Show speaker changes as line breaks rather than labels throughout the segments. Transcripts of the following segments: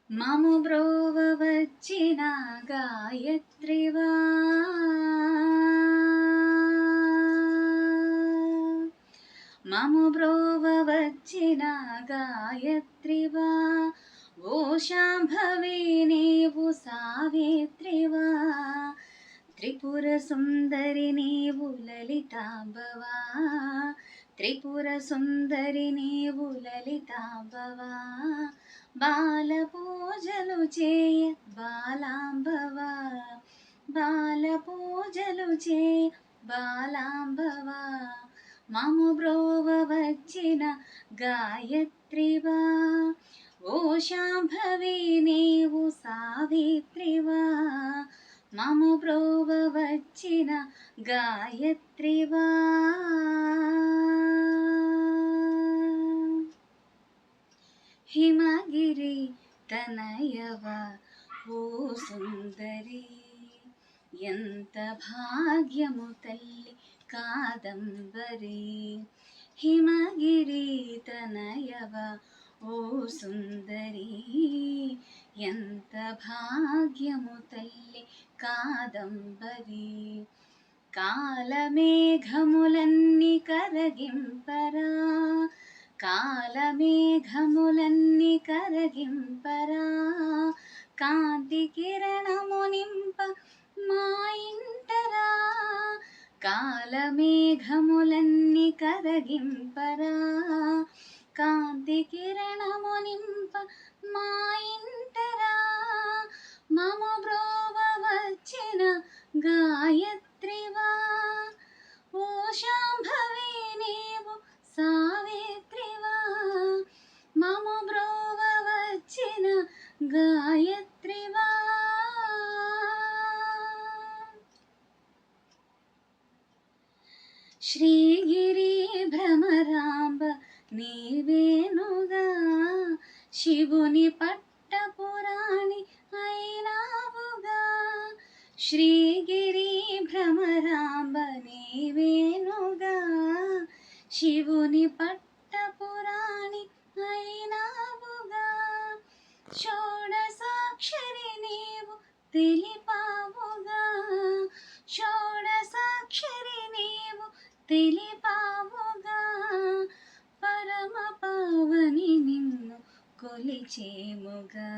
మము బ్రోవ వచ్చిన గాయత్రివా మము బ్రోవ వచ్చిన గాయత్రివా ఓ శాంభవి నీవు సావిత్రివా త్రిపుర సుందరి నీవు లలితాంబవా త్రిపుర సుందరి నీవు లలితాంబవా బాల పూజలు చేయ బాలాంబవా బాల పూజలు చేయ బాలాంబవా మము బ్రోవ వచ్చిన గాయత్రివా ఓ శాంభవి నీవు సావిత్రివా మము బ్రోవ వచ్చిన గాయత్రివా హిమగిరి తనయవ ఓ సుందరి ఎంత భాగ్యము తల్లి కాదంబరి హిమగిరి తనయవ ఓ సుందరి ఎంత భాగ్యము తల్లి కాదంబరి కాలమేఘములన్నీ కరగింపరా కాలమేఘములన్నీ కరగింపరా కాంతి కిరణము నింప మా ఇంటరా కాలమేఘములన్నీ కరగింపరా కాంతి కిరణము నింప మా ఇంటరా మము బ్రోవ వచ్చిన గాయత్రివా ఓ శాంభవి నీవు సావిత్రివా మము బ్రోవ వచ్చిన గాయత్రివా శ్రీగిరి భ్రమరాంబ నీవేనుగా శివుని పట్టపురాణి అయినావుగా శ్రీగిరి భ్రమరాంబ నీవేనుగా శివుని పట్టపురాణి అయినావుగా షోడసాక్షరి నీవు తెలిపావుగా షోడసాక్షరి నీవు తెలిపావుగా పరమ పావని నిన్ను కొలిచేముగా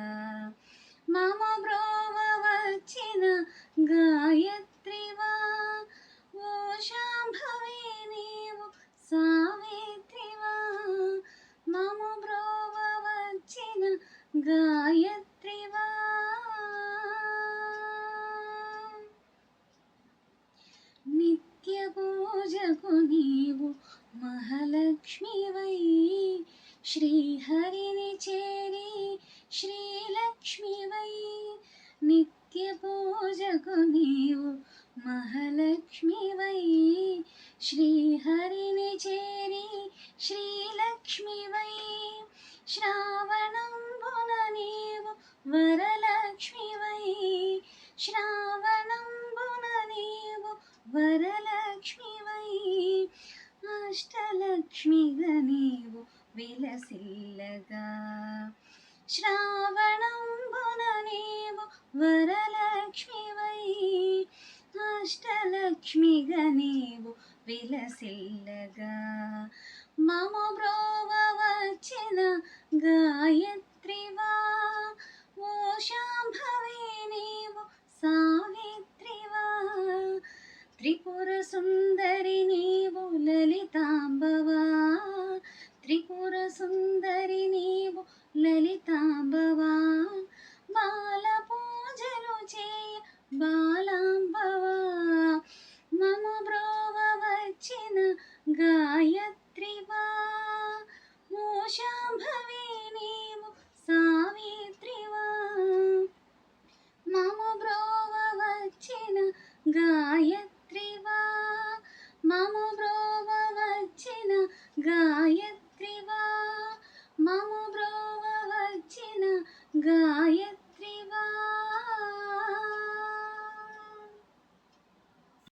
మము బ్రోవ వచ్చిన గాయత్రివా ఓ శాంభవి నీవు సావిత్రివా మము బ్రోవ వచ్చిన గాయత్రివా నిత్య పూజకు నీవు మహాలక్ష్మివై శ్రీహరిని చేరి శ్రీలక్ష్మివై నిత్య పూజకు నీవు మహాలక్ష్మివై శ్రీహరిని చేరి శ్రీలక్ష్మివై శ్రావణంబున నీవు వరలక్ష్మివై శ్రావణంబున నీవు వరలక్ష్మివై అష్టలక్ష్మిగా నీవు విలసిల్లగా శ్రావణంబున నీవు వరలక్ష్మివై అష్టలక్ష్మిగా నీవు విలసిల్లగా మము బ్రోవ వచ్చిన గాయత్రివా ఓ శాంభవి నీవు సావిత్రివా త్రిపుర సుందరి నీవు లలితాంబవా త్రిపుర సుందరి నీవు లలితాంబవా బాల పూజలు చేయ బాలాంబవా మము బ్రోవ వచ్చిన గాయత్రి